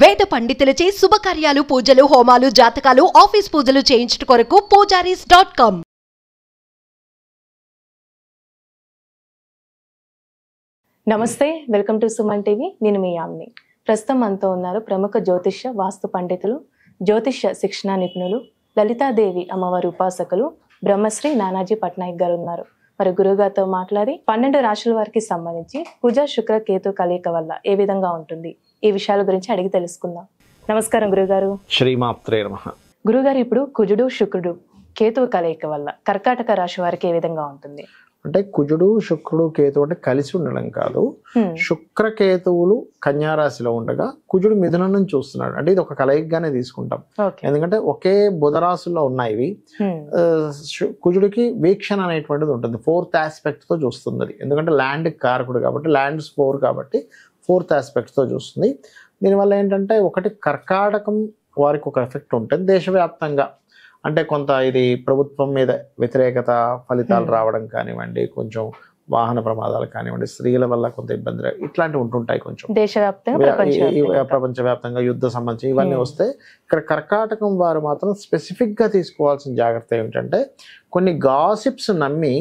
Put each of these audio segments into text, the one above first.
వేద పండితులచే శుభకార్యాలు పూజలు హోమాలు జాతకాలు ఆఫీస్ పూజలు చేయించుట కొరకు పూజారీస్.com. నమస్తే, వెల్కమ్ టు సుమన్ టీవీ. నేను మీ యామ్ని. ప్రస్తుతం మనతో ఉన్నారు ప్రముఖ జ్యోతిష్య వాస్తు పండితులు, జ్యోతిష్య శిక్షణ నిపుణులు, లలితాదేవి అమ్మవారి ఉపాసకులు బ్రహ్మశ్రీ నానాజీ పట్నాయక్ గారు ఉన్నారు. మరి గురుగారితో మాట్లాడి 12 రాశుల వారికి సంబంధించి కుజ శుక్ర కేతు కలయిక వల్ల ఏ విధంగా ఉంటుంది, ఈ విషయాల గురించి అడిగి తెలుసుకుందాం. నమస్కారం గురుగారు. శ్రీమాత్రే నమః. గురుగారు, ఇప్పుడు కుజుడు శుక్రుడు కేతువు కలయిక వల్ల కర్కాటక రాశి వారికి ఏ విధంగా ఉంటుంది? అంటే కుజుడు శుక్రుడు కేతువు అంటే కలిసి ఉండడం కాదు. శుక్ర కేతువులు కన్యారాశిలో ఉండగా కుజుడు మిథునం నుంచి చూస్తున్నాడు. అంటే ఇది ఒక కలయికగానే తీసుకుంటాం, ఎందుకంటే ఒకే బుధ రాశుల్లో ఉన్నాయి ఇవి. కుజుడికి వీక్షణ అనేటువంటిది ఉంటుంది, 4th ఆస్పెక్ట్ తో చూస్తుంది. ఎందుకంటే ల్యాండ్ కారకుడు కాబట్టి, ల్యాండ్ 4 కాబట్టి 4th ఆస్పెక్ట్ తో చూస్తుంది. దీనివల్ల ఏంటంటే ఒకటి కర్కాటకం వారికి ఒక ఎఫెక్ట్ ఉంటుంది దేశవ్యాప్తంగా. అంటే కొంత ఇది ప్రభుత్వం మీద వ్యతిరేకత ఫలితాలు రావడం కానివ్వండి, కొంచెం వాహన ప్రమాదాలు కానివ్వండి, స్త్రీల వల్ల కొంత ఇబ్బంది ఇట్లాంటివి ఉంటుంటాయి కొంచెం ప్రపంచవ్యాప్తంగా యుద్ధ సంబంధించి ఇవన్నీ వస్తే. ఇక్కడ కర్కాటకం వారు మాత్రం స్పెసిఫిక్ గా తీసుకోవాల్సిన జాగ్రత్త ఏమిటంటే కొన్ని గాసిప్స్ నమ్మి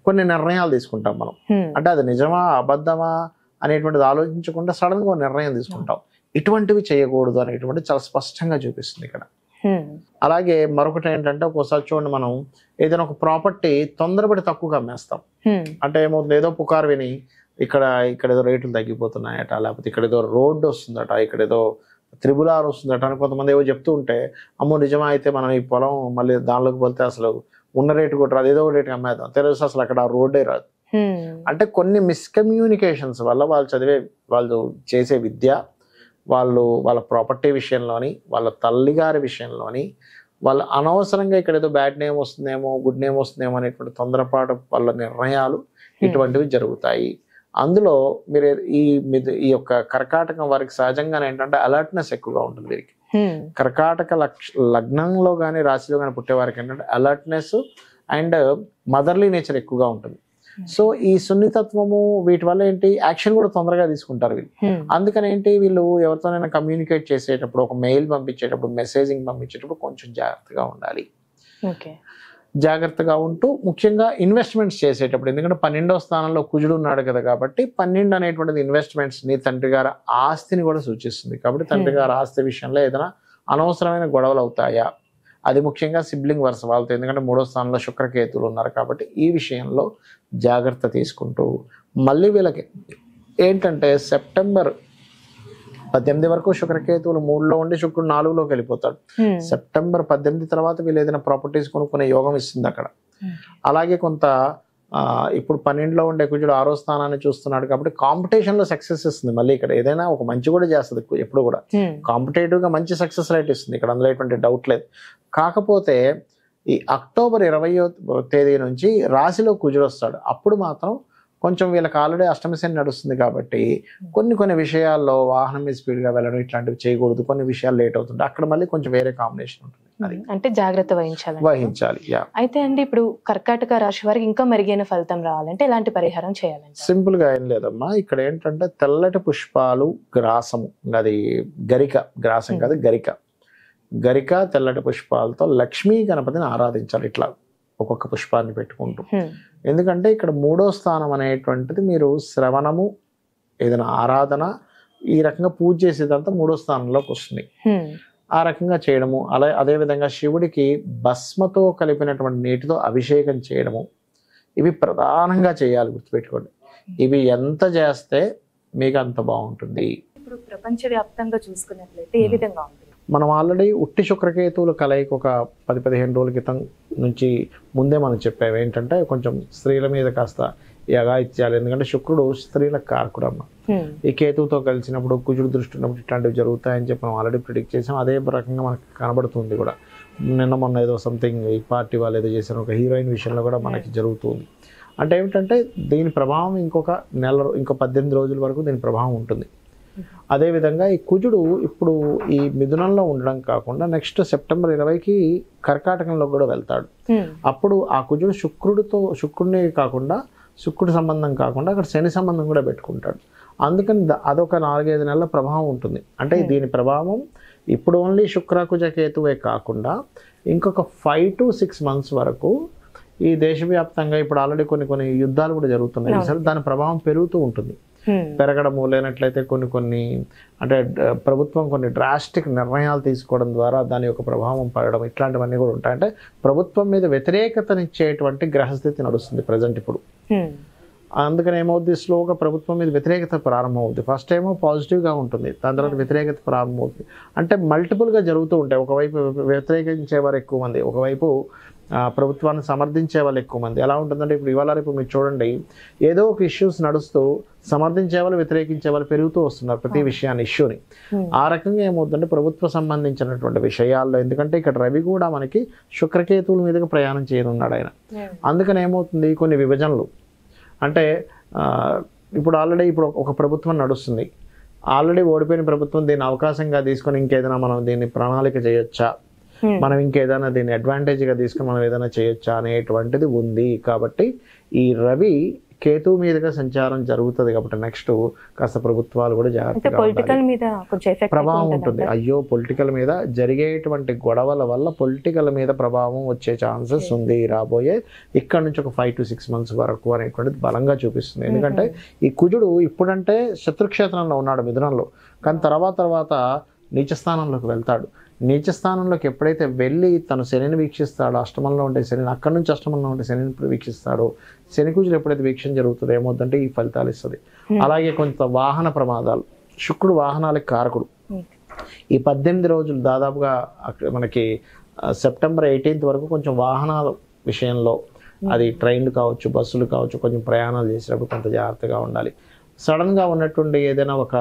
కొన్ని నిర్ణయాలు తీసుకుంటాం మనం. అంటే అది నిజమా అబద్ధమా అనేటువంటిది ఆలోచించకుండా సడన్ గా నిర్ణయం తీసుకుంటాం. ఇటువంటివి చేయకూడదు అనేటువంటి చాలా స్పష్టంగా చూపిస్తుంది ఇక్కడ. అలాగే మరొకటి ఏంటంటే ఒక్కోసారి చూడండి, మనం ఏదైనా ఒక ప్రాపర్టీ తొందరపడి తక్కువగా అమ్మేస్తాం. అంటే ఏమవుతుంది, ఏదో పుకారు విని ఇక్కడ ఏదో రేట్లు తగ్గిపోతున్నాయట, లేకపోతే ఇక్కడ ఏదో రోడ్డు వస్తుందట, ఇక్కడ ఏదో 3R వస్తుందట అని కొంతమంది ఏవో చెప్తూ ఉంటే, అమ్మో నిజమా అయితే మనం ఈ పొలం మళ్ళీ దానిలోకి పోతే అసలు ఉన్న రేటు కూడా రాదు, ఏదో రేటుకి అమ్మేద్దాం, తెలుసు అసలు అక్కడ ఆ రోడ్డే రాదు. అంటే కొన్ని మిస్కమ్యూనికేషన్స్ వల్ల వాళ్ళు చేసే విద్య, వాళ్ళ ప్రాపర్టీ విషయంలోని, వాళ్ళ తల్లిగారి విషయంలోని, వాళ్ళ అనవసరంగా ఇక్కడ ఏదో బ్యాడ్ నేమ్ వస్తుందేమో గుడ్ నేమ్ వస్తుందేమో అనేటువంటి తొందరపాటు వాళ్ళ నిర్ణయాలు ఇటువంటివి జరుగుతాయి. అందులో మీరు ఈ యొక్క కర్కాటకం వారికి సహజంగానే ఏంటంటే అలర్ట్నెస్ ఎక్కువగా ఉంటుంది వీరికి. కర్కాటక లగ్నంలో కానీ రాశిలో కానీ పుట్టే వారికి ఏంటంటే అలర్ట్నెస్ అండ్ మదర్లీ నేచర్ ఎక్కువగా ఉంటుంది. సో ఈ సున్నితత్వము వీటి వల్ల ఏంటి, యాక్షన్ కూడా తొందరగా తీసుకుంటారు వీళ్ళు. అందుకని ఏంటి, వీళ్ళు ఎవరితోనైనా కమ్యూనికేట్ చేసేటప్పుడు, ఒక మెయిల్ పంపించేటప్పుడు, మెసేజింగ్ పంపించేటప్పుడు కొంచెం జాగ్రత్తగా ఉండాలి. జాగ్రత్తగా ఉంటూ ముఖ్యంగా ఇన్వెస్ట్మెంట్స్ చేసేటప్పుడు, ఎందుకంటే 12వ స్థానంలో కుజుడు ఉన్నాడు కదా, కాబట్టి 12 అనేటువంటిది ఇన్వెస్ట్మెంట్స్ ని, తండ్రి గారి ఆస్తిని కూడా సూచిస్తుంది. కాబట్టి తండ్రి గారి ఆస్తి విషయంలో ఏదైనా అనవసరమైన గొడవలు అవుతాయా, అది ముఖ్యంగా సిబ్లింగ్ వరుస వాళ్ళతో, ఎందుకంటే 3వ స్థానంలో శుక్రకేతువులు ఉన్నారు కాబట్టి ఈ విషయంలో జాగ్రత్త తీసుకుంటూ, మళ్ళీ వీళ్ళకి ఏంటంటే సెప్టెంబర్ 18 వరకు శుక్రకేతువులు 3లో ఉండి శుక్రుడు 4లోకి వెళ్ళిపోతాడు. సెప్టెంబర్ 18 తర్వాత వీళ్ళు ఏదైనా ప్రాపర్టీస్ కొనుక్కునే యోగం ఇస్తుంది అక్కడ. అలాగే కొంత ఇప్పుడు 12లో ఉండే కుజుడు 6వ స్థానాన్ని చూస్తున్నాడు కాబట్టి కాంపిటీషన్ లో సక్సెస్ ఇస్తుంది. మళ్ళీ ఇక్కడ ఏదైనా ఒక మంచి కూడా చేస్తుంది, ఎప్పుడు కూడా కాంపిటేటివ్ గా మంచి సక్సెస్ రేట్ ఇస్తుంది, ఇక్కడ అందులో ఎటువంటి డౌట్ లేదు. కాకపోతే ఈ అక్టోబర్ 20వ తేదీ నుంచి రాశిలో కుజుడు వస్తాడు. అప్పుడు మాత్రం కొంచెం వీళ్ళకి ఆల్రెడీ అష్టమ శని నడుస్తుంది కాబట్టి కొన్ని విషయాల్లో వాహనం మీద స్పీడ్గా వెళ్ళడం ఇట్లాంటివి చేయకూడదు. కొన్ని విషయాలు లేట్ అవుతుంది, అక్కడ మళ్ళీ కొంచెం వేరే కాంబినేషన్ ఉంటుంది. అది అంటే జాగ్రత్త వహించాలి. అయితే అండి, ఇప్పుడు కర్కాటక రాశి వారికి ఇంకా మెరుగైన ఫలితం రావాలంటే ఎలాంటి పరిహారం చేయాలండి? సింపుల్ గా ఏం లేదమ్మా, ఇక్కడ ఏంటంటే తెల్లటి పుష్పాలు, గ్రాసము, అది గ్రాసం కాదు గరిక తెల్లటి పుష్పాలతో లక్ష్మీ గణపతిని ఆరాధించాలి. ఇట్లా ఒక్కొక్క పుష్పాన్ని పెట్టుకుంటూ, ఎందుకంటే ఇక్కడ 3వ స్థానం అనేటువంటిది మీరు శ్రవణము, ఏదైనా ఆరాధన, ఈ రకంగా పూజ చేసేదంతా 3వ స్థానంలోకి వస్తుంది. ఆ రకంగా చేయడము, అదేవిధంగా శివుడికి భస్మతో కలిపినటువంటి నీటితో అభిషేకం చేయడము, ఇవి ప్రధానంగా చేయాలి, గుర్తుపెట్టుకోండి. ఇవి ఎంత చేస్తే మీకు అంత బాగుంటుంది. ఇప్పుడు ప్రపంచవ్యాప్తంగా చూసుకున్నట్లయితే ఏ విధంగా ఉంటుంది? మనం ఆల్రెడీ ఉట్టి శుక్రకేతువుల కలయిక ఒక 10-15 రోజుల క్రితం నుంచి ముందే మనం చెప్పాము. ఏంటంటే కొంచెం స్త్రీల మీద కాస్త యగాయిత్యాలు, ఎందుకంటే శుక్రుడు స్త్రీల కారకుడమ్మ. ఈ కేతువుతో కలిసినప్పుడు, కుజుడు దృష్టి ఉన్నప్పుడు ఇట్లాంటివి జరుగుతాయని చెప్పి మనం ఆల్రెడీ ప్రిడిక్ట్ చేసాం. అదే రకంగా మనకు కనబడుతుంది కూడా. మొన్న ఏదో సంథింగ్ ఈ పార్టీ వాళ్ళు ఏదో చేశారు, ఒక హీరోయిన్ విషయంలో కూడా మనకి జరుగుతుంది. అంటే ఏమిటంటే దీని ప్రభావం ఇంకో 18 రోజుల వరకు దీని ప్రభావం ఉంటుంది. అదేవిధంగా ఈ కుజుడు ఇప్పుడు ఈ మిథునంలో ఉండడం కాకుండా నెక్స్ట్ సెప్టెంబర్ 20కి కర్కాటకంలో కూడా వెళ్తాడు. అప్పుడు ఆ కుజుడు శుక్రుడి సంబంధం కాకుండా అక్కడ శని సంబంధం కూడా పెట్టుకుంటాడు. అందుకని అదొక 4-5 నెలల ప్రభావం ఉంటుంది. అంటే దీని ప్రభావం ఇప్పుడు ఓన్లీ శుక్రకుజ కేతువే కాకుండా ఇంకొక 5 to 6 months వరకు ఈ దేశవ్యాప్తంగా ఇప్పుడు ఆల్రెడీ కొన్ని యుద్ధాలు కూడా జరుగుతున్నాయి సరే, దాని ప్రభావం పెరుగుతూ ఉంటుంది. పెరగడము లేనట్లయితే కొన్ని అంటే ప్రభుత్వం కొన్ని డ్రాస్టిక్ నిర్ణయాలు తీసుకోవడం ద్వారా దాని యొక్క ప్రభావం పడడం ఇట్లాంటివన్నీ కూడా ఉంటాయి. అంటే ప్రభుత్వం మీద వ్యతిరేకతనిచ్చేటువంటి గ్రహస్థితి నడుస్తుంది ప్రజెంట్ ఇప్పుడు. అందుకని ఏమవుద్ది, స్లోగా ప్రభుత్వం మీద వ్యతిరేకత ప్రారంభమవుతుంది. ఫస్ట్ ఏమో పాజిటివ్గా ఉంటుంది, దాని తర్వాత వ్యతిరేకత ప్రారంభమవుతుంది. అంటే మల్టిపుల్గా జరుగుతూ ఉంటాయి. ఒకవైపు వ్యతిరేకించే వారు ఎక్కువ మంది, ఒకవైపు ప్రభుత్వాన్ని సమర్థించే వాళ్ళు ఎక్కువ మంది. ఎలా ఉంటుందంటే ఇప్పుడు ఇవాళ రేపు మీరు చూడండి, ఏదో ఒక ఇష్యూస్ నడుస్తూ సమర్థించే వాళ్ళు వ్యతిరేకించే వాళ్ళు పెరుగుతూ వస్తున్నారు ప్రతి విషయాన్ని, ఇష్యూని. ఆ రకంగా ఏమవుతుందంటే ప్రభుత్వ సంబంధించినటువంటి విషయాల్లో, ఎందుకంటే ఇక్కడ రవి కూడా మనకి శుక్రకేతువుల మీదకి ప్రయాణం చేయనున్నాడు ఆయన. అందుకని ఏమవుతుంది, కొన్ని విభజనలు అంటే ఇప్పుడు ఆల్రెడీ ఒక ప్రభుత్వం నడుస్తుంది, ఆల్రెడీ ఓడిపోయిన ప్రభుత్వం దీన్ని అవకాశంగా తీసుకొని ఇంకేదైనా మనం దీన్ని ప్రణాళిక చేయొచ్చా, మనం ఇంకేదైనా దీన్ని అడ్వాంటేజ్గా తీసుకుని మనం ఏదైనా చేయొచ్చా అనేటువంటిది ఉంది. కాబట్టి ఈ రవి కేతు మీదుగా సంచారం జరుగుతుంది కాబట్టి నెక్స్ట్ కాస్త ప్రభుత్వాలు కూడా జాగ్రత్తగా ప్రభావం ఉంటుంది. అయ్యో పొలిటికల్ మీద జరిగేటువంటి గొడవల వల్ల పొలిటికల్ మీద ప్రభావం వచ్చే ఛాన్సెస్ ఉంది రాబోయే ఇక్కడ నుంచి ఒక 5 to 6 months వరకు అనేటువంటిది బలంగా చూపిస్తుంది. ఎందుకంటే ఈ కుజుడు ఇప్పుడంటే శత్రుక్షేత్రంలో ఉన్నాడు మిథునంలో, కానీ తర్వాత నీచస్థానంలోకి వెళ్తాడు. నీచస్థానంలోకి ఎప్పుడైతే వెళ్ళి తను శనిని వీక్షిస్తాడో, అష్టమంలో ఉండే శనిని, అక్కడి నుంచి అష్టమంలో ఉండే శనిని వీక్షిస్తాడో, శని కుజులు ఎప్పుడైతే వీక్షణ జరుగుతుందో ఏమవుతుందంటే ఈ ఫలితాలు ఇస్తుంది. అలాగే కొంత వాహన ప్రమాదాలు, శుక్రుడు వాహనాలకు కారకుడు. ఈ 18 రోజులు దాదాపుగా మనకి September 18th వరకు కొంచెం వాహనాల విషయంలో, అది ట్రైన్లు కావచ్చు, బస్సులు కావచ్చు, కొంచెం ప్రయాణాలు చేసేటప్పుడు కొంత జాగ్రత్తగా ఉండాలి. సడన్గా ఉన్నటువంటి ఏదైనా ఒక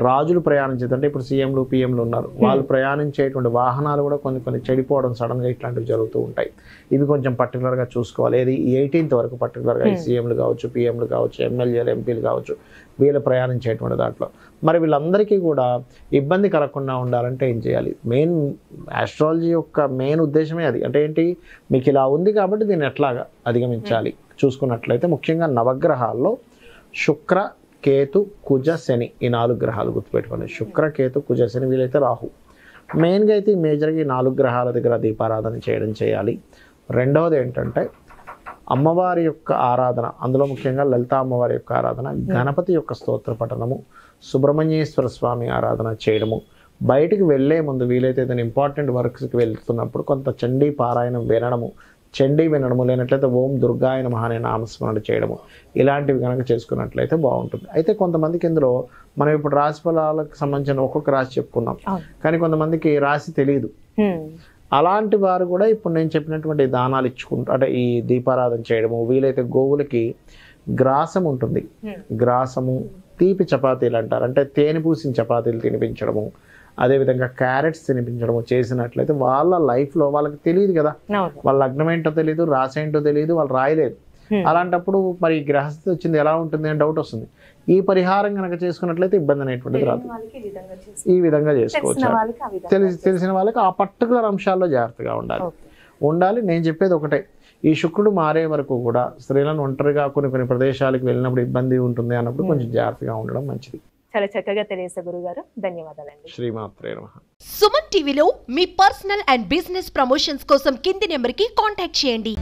రాజులు ప్రయాణించేదంటే ఇప్పుడు సీఎంలు పిఎంలు ఉన్నారు, వాళ్ళు ప్రయాణించేటువంటి వాహనాలు కూడా కొన్ని చెడిపోవడం సడన్గా ఇట్లాంటివి జరుగుతూ ఉంటాయి. ఇవి కొంచెం పర్టికులర్గా చూసుకోవాలి. ఏది 18th వరకు పర్టికులర్గా ఈ సీఎంలు కావచ్చు, పిఎంలు కావచ్చు, ఎమ్మెల్యేలు ఎంపీలు కావచ్చు, వీళ్ళు ప్రయాణించేటువంటి దాంట్లో మరి వీళ్ళందరికీ కూడా ఇబ్బంది కలగకుండా ఉండాలంటే ఏం చేయాలి? మెయిన్ ఆస్ట్రాలజీ యొక్క మెయిన్ ఉద్దేశమే అది. అంటే ఏంటి, మీకు ఇలా ఉంది కాబట్టి దీన్ని ఎట్లాగా అధిగమించాలి చూసుకున్నట్లయితే ముఖ్యంగా నవగ్రహాల్లో శుక్ర, కేతు, కుజ, శని, ఈ 4 గ్రహాలు గుర్తుపెట్టుకోండి. శుక్ర, కేతు, కుజ, శని, వీలైతే రాహు. మెయిన్గా అయితే ఈ మేజర్గా ఈ 4 గ్రహాల దగ్గర దీపారాధన చేయాలి. రెండవది ఏంటంటే అమ్మవారి యొక్క ఆరాధన, అందులో ముఖ్యంగా లలిత అమ్మవారి యొక్క ఆరాధన, గణపతి యొక్క స్తోత్ర పఠనము, సుబ్రహ్మణ్యేశ్వర స్వామి ఆరాధన చేయడము. బయటికి వెళ్ళే ముందు వీలైతే ఏదైనా ఇంపార్టెంట్ వర్క్స్కి వెళ్తున్నప్పుడు కొంత చండీ పారాయణం వినడము, చండీ వినడము, లేనట్లయితే ఓం దుర్గాయ నమః అనే నామస్మరణ చేయడము, ఇలాంటివి కనుక చేసుకున్నట్లయితే బాగుంటుంది. అయితే కొంతమందికి ఇందులో మనం ఇప్పుడు రాశి ఫలాలకు సంబంధించిన ఒక్కొక్క రాశి చెప్పుకున్నాం, కానీ కొంతమందికి రాశి తెలియదు. అలాంటి వారు కూడా ఇప్పుడు నేను చెప్పినటువంటి దానాలు ఇచ్చుకుంటూ, అంటే ఈ దీపారాధన చేయడము, వీలైతే గోవులకి గ్రాసం ఉంటుంది, గ్రాసము, తీపి చపాతీలు అంటారు, అంటే తేనె పూసిన చపాతీలు తినిపించడము, అదేవిధంగా క్యారెట్స్ తినిపించడము చేసినట్లయితే వాళ్ళ లైఫ్లో వాళ్ళకి తెలియదు కదా, వాళ్ళ లగ్నం ఏంటో తెలియదు, రాశి ఏంటో తెలియదు, వాళ్ళు రాయలేదు. అలాంటప్పుడు మరి గ్రహస్థితి వచ్చింది ఎలా ఉంటుంది అని డౌట్ వస్తుంది. ఈ పరిహారం కనుక చేసుకున్నట్లయితే ఇబ్బంది అనేటువంటిది రాదు. ఈ విధంగా చేసుకోవచ్చు. తెలిసిన వాళ్ళకి ఆ పర్టికులర్ అంశాల్లో జాగ్రత్తగా ఉండాలి. నేను చెప్పేది ఒకటే, ఈ శుక్రుడు మారే వరకు కూడా స్త్రీలను ఒంటరిగా కొన్ని ప్రదేశాలకు వెళ్ళినప్పుడు ఇబ్బంది ఉంటుంది అన్నప్పుడు కొంచెం జాగ్రత్తగా ఉండడం మంచిది. చాలా చక్కగా తెలియజేశారు గురుగారు, ధన్యవాదాలండి. శ్రీమాత్రే నమః. సుమన్ టీవీలో మీ పర్సనల్ అండ్ బిజినెస్ ప్రమోషన్స్ కోసం కింది నెంబర్కి కాంటాక్ట్ చేయండి.